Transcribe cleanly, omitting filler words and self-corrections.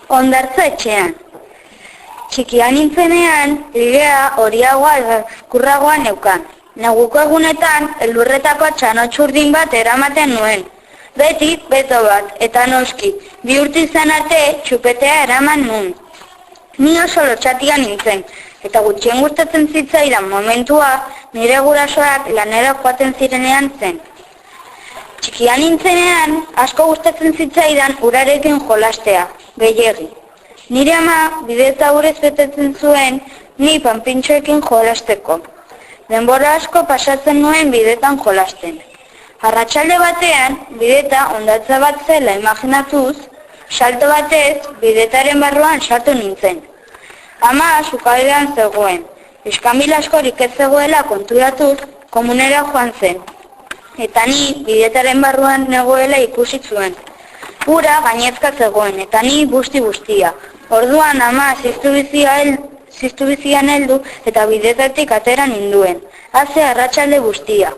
Hondartza etxean. Txikian nintzenean, bidea horiagoa ezkurragoa neukan. Neguko egunetan, elurretako txanotxurdin bat eramaten nuen. Beti, beto bat, eta noski, 2 urte izan arte, txupetea eraman nuen. Ni oso lotxatia nintzen, eta gutxien gustatzen zitzaidan momentua, nire gurasoak lanera joaten zirenean zen. Txikian nintzenean, asko gustatzen zitzaidan urarekin jolastea, gehiegi. Nire ama bideta urez betetzen zuen, ni panpintxoekin jolasteko. Denbora asko pasatzen nuen bidetan jolasten. Arratsalde batean, bideta hondatza bat zela imaginatuz, salto batez, bidetaren barruan sartu nintzen. Ama sukaldean zegoen. Iskambil askorik ez zegoela konturatuz, komunera joan zen. Eta ni bidetaren barruan negoela ikusi zuen. Ura gainezka zegoen, eta ni busti-bustia. Orduan ama ziztu bizian heldu eta bidetatik atera ninduen. Haze arratsalde guztia.